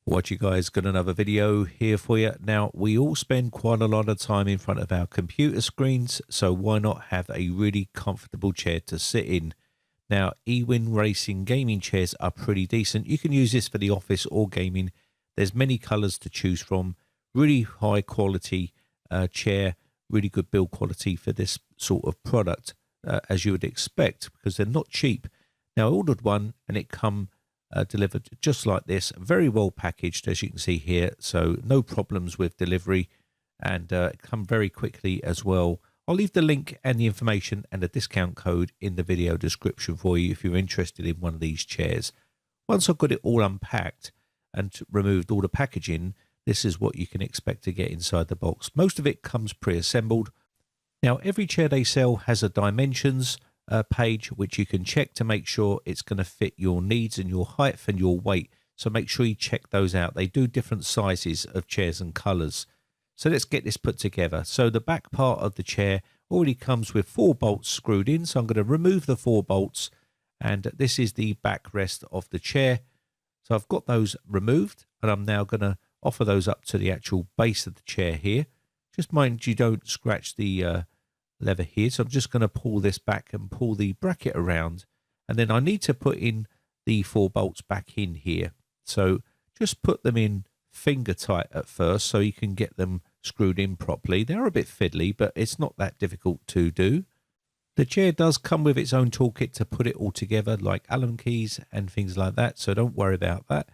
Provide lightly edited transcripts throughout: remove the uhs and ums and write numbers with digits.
What you guys, got another video here for you. Now, we all spend quite a lot of time in front of our computer screens, so why not have a really comfortable chair to sit in? Now, Ewin racing gaming chairs are pretty decent. You can use this for the office or gaming. There's many colors to choose from. Really high quality chair, really good build quality for this sort of product, as you would expect, because they're not cheap. Now, I ordered one and it come delivered just like this, very well packaged, as you can see here, so no problems with delivery, and come very quickly as well. I'll leave the link and the information and a discount code in the video description for you if you're interested in one of these chairs. Once I've got it all unpacked and removed all the packaging, this is what you can expect to get inside the box. Most of it comes pre-assembled. Now, every chair they sell has a dimensions page which you can check to make sure it's going to fit your needs and your height and your weight, so make sure you check those out. They do different sizes of chairs and colors. So let's get this put together. So the back part of the chair already comes with 4 bolts screwed in, so I'm going to remove the 4 bolts, and this is the backrest of the chair. So I've got those removed, and I'm now going to offer those up to the actual base of the chair here. Just mind you don't scratch the lever here, so I'm just going to pull this back and pull the bracket around, and then I need to put in the 4 bolts back in here. So just put them in finger tight at first so you can get them screwed in properly. They're a bit fiddly, but it's not that difficult to do. The chair does come with its own toolkit to put it all together, like Allen keys and things like that, so don't worry about that.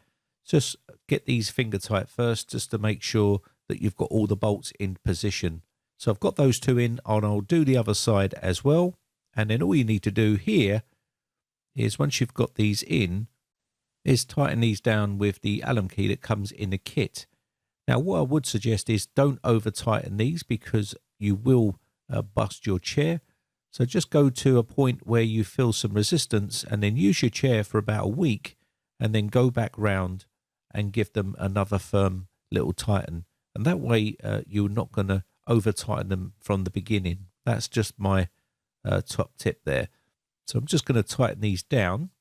Just get these finger tight first, just to make sure that you've got all the bolts in position. So I've got those 2 in, and I'll do the other side as well. And then all you need to do here is, once you've got these in, is tighten these down with the Allen key that comes in the kit. Now, what I would suggest is don't over tighten these, because you will bust your chair. So just go to a point where you feel some resistance, and then use your chair for about a week, and then go back round and give them another firm little tighten. And that way you're not going to over tighten them from the beginning. That's just my top tip there. So I'm just going to tighten these down.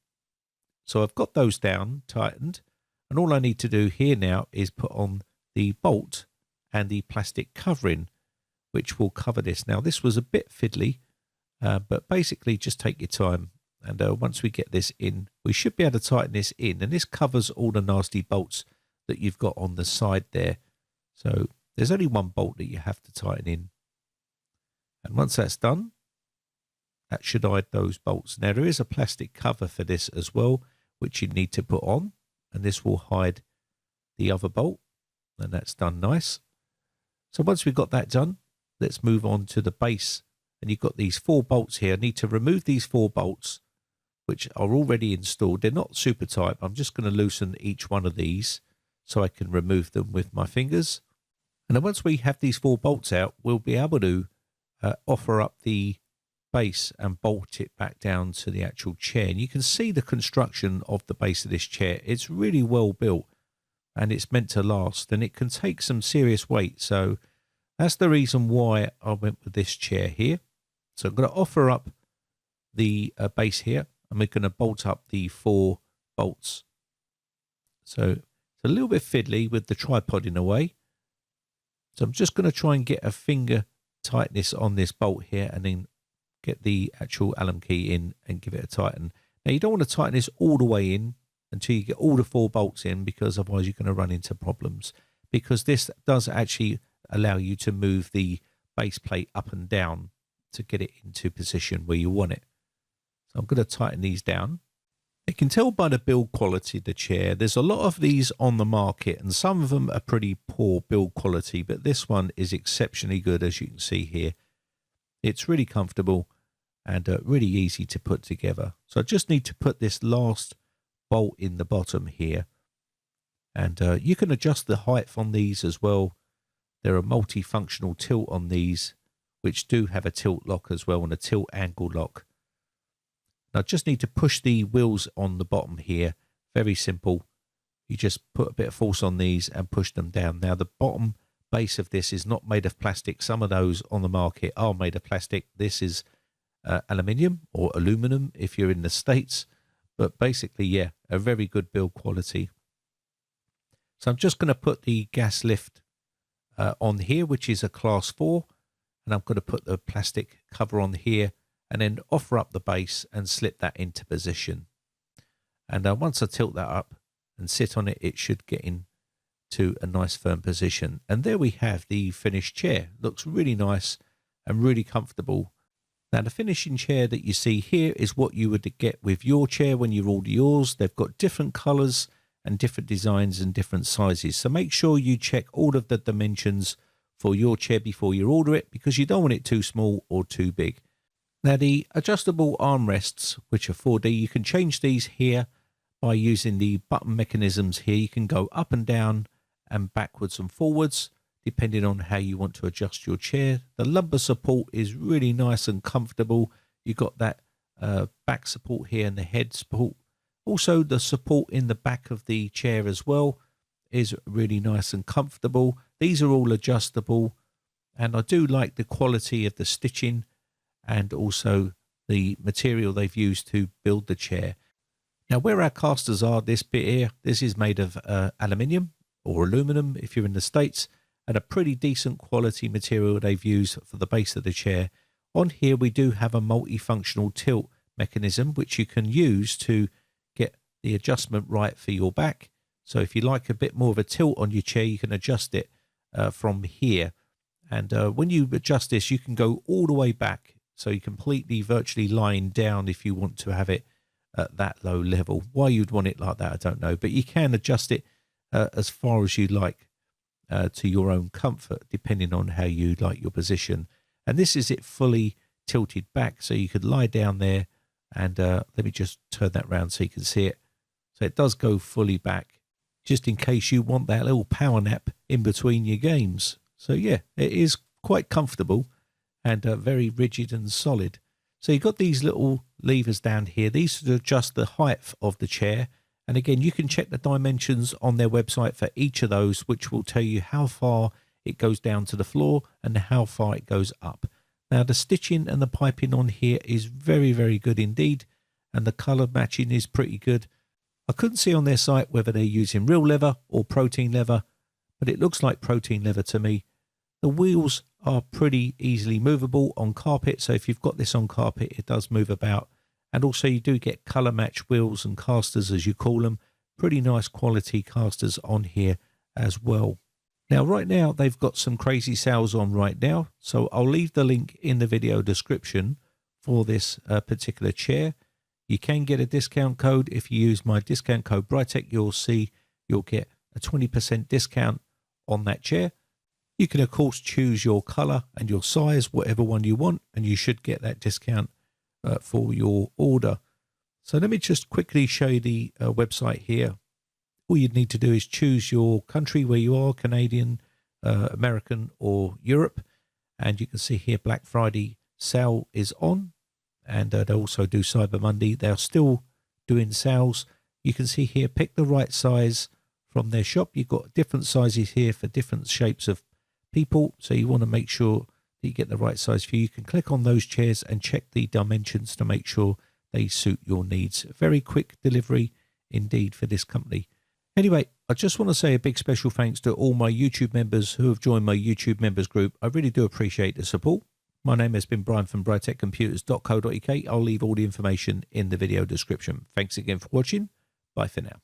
So I've got those down, tightened, and all I need to do here now is put on the bolt and the plastic covering, which will cover this. Now, this was a bit fiddly, but basically just take your time, and once we get this in, we should be able to tighten this in, and this covers all the nasty bolts that you've got on the side there. So there's only 1 bolt that you have to tighten in. And once that's done, that should hide those bolts. Now, there is a plastic cover for this as well, which you need to put on, and this will hide the other bolt, and that's done nice. So once we've got that done, let's move on to the base. And you've got these 4 bolts here. I need to remove these 4 bolts, which are already installed. They're not super tight. I'm just going to loosen each one of these so I can remove them with my fingers. And then once we have these 4 bolts out, we'll be able to offer up the base and bolt it back down to the actual chair. And you can see the construction of the base of this chair. It's really well built, and it's meant to last, and it can take some serious weight. So that's the reason why I went with this chair here. So I'm going to offer up the base here, and we're going to bolt up the 4 bolts. So it's a little bit fiddly with the tripod in a way. So I'm just going to try and get a finger tightness on this bolt here, and then get the actual Allen key in and give it a tighten. Now, you don't want to tighten this all the way in until you get all the 4 bolts in, because otherwise you're going to run into problems, because this does actually allow you to move the base plate up and down to get it into position where you want it. So I'm going to tighten these down. You can tell by the build quality of the chair, there's a lot of these on the market, and some of them are pretty poor build quality, but this one is exceptionally good, as you can see here. It's really comfortable and really easy to put together. So I just need to put this last bolt in the bottom here, and you can adjust the height on these as well. There are multifunctional tilt on these, which do have a tilt lock as well, and a tilt angle lock. Now, I just need to push the wheels on the bottom here. Very simple. You just put a bit of force on these and push them down. Now, the bottom base of this is not made of plastic. Some of those on the market are made of plastic. This is aluminium or aluminum if you're in the States. But basically, yeah, a very good build quality. So I'm just going to put the gas lift on here, which is a class 4, and I'm going to put the plastic cover on here and then offer up the base and slip that into position. And once I tilt that up and sit on it, it should get into a nice firm position. And there we have the finished chair. Looks really nice and really comfortable. Now the finishing chair that you see here is what you would get with your chair when you order yours. They've got different colours and different designs and different sizes. So make sure you check all of the dimensions for your chair before you order it, because you don't want it too small or too big. Now the adjustable armrests, which are 4D, you can change these here by using the button mechanisms here. You can go up and down and backwards and forwards, depending on how you want to adjust your chair. The lumbar support is really nice and comfortable. You've got that back support here and the head support. Also, the support in the back of the chair as well is really nice and comfortable. These are all adjustable, and I do like the quality of the stitching and also the material they've used to build the chair. Now, where our casters are, this bit here, this is made of aluminium or aluminum if you're in the States, and a pretty decent quality material they've used for the base of the chair. On here, we do have a multifunctional tilt mechanism, which you can use to get the adjustment right for your back. So if you like a bit more of a tilt on your chair, you can adjust it from here. And when you adjust this, you can go all the way back. So you're completely virtually lying down if you want to have it at that low level. Why you'd want it like that, I don't know. But you can adjust it as far as you like to your own comfort, depending on how you like your position. And this is it fully tilted back, so you could lie down there. And let me just turn that round so you can see it. So it does go fully back, just in case you want that little power nap in between your games. So yeah, it is quite comfortable and very rigid and solid. So you've got these little levers down here. These adjust the height of the chair. And again, you can check the dimensions on their website for each of those, which will tell you how far it goes down to the floor and how far it goes up. Now, the stitching and the piping on here is very, very good indeed. And the colour matching is pretty good. I couldn't see on their site whether they're using real leather or protein leather, but it looks like protein leather to me. The wheels are pretty easily movable on carpet. So if you've got this on carpet, it does move about. And also you do get colour match wheels and casters, as you call them. Pretty nice quality casters on here as well. Now, right now, they've got some crazy sales on right now. So I'll leave the link in the video description for this particular chair. You can get a discount code. If you use my discount code Brightech, you'll see you'll get a 20% discount on that chair. You can, of course, choose your colour and your size, whatever one you want, and you should get that discount for your order. So let me just quickly show you the website here. All you'd need to do is choose your country where you are, Canadian, American or Europe. And you can see here Black Friday sale is on. And they also do Cyber Monday. They're still doing sales. You can see here, pick the right size from their shop. You've got different sizes here for different shapes of people. So you want to make sure that you get the right size for you. You can click on those chairs and check the dimensions to make sure they suit your needs. Very quick delivery indeed for this company. Anyway, I just want to say a big special thanks to all my YouTube members who have joined my YouTube members group. I really do appreciate the support. My name has been Brian from brightechcomputers.co.uk. I'll leave all the information in the video description. Thanks again for watching. Bye for now.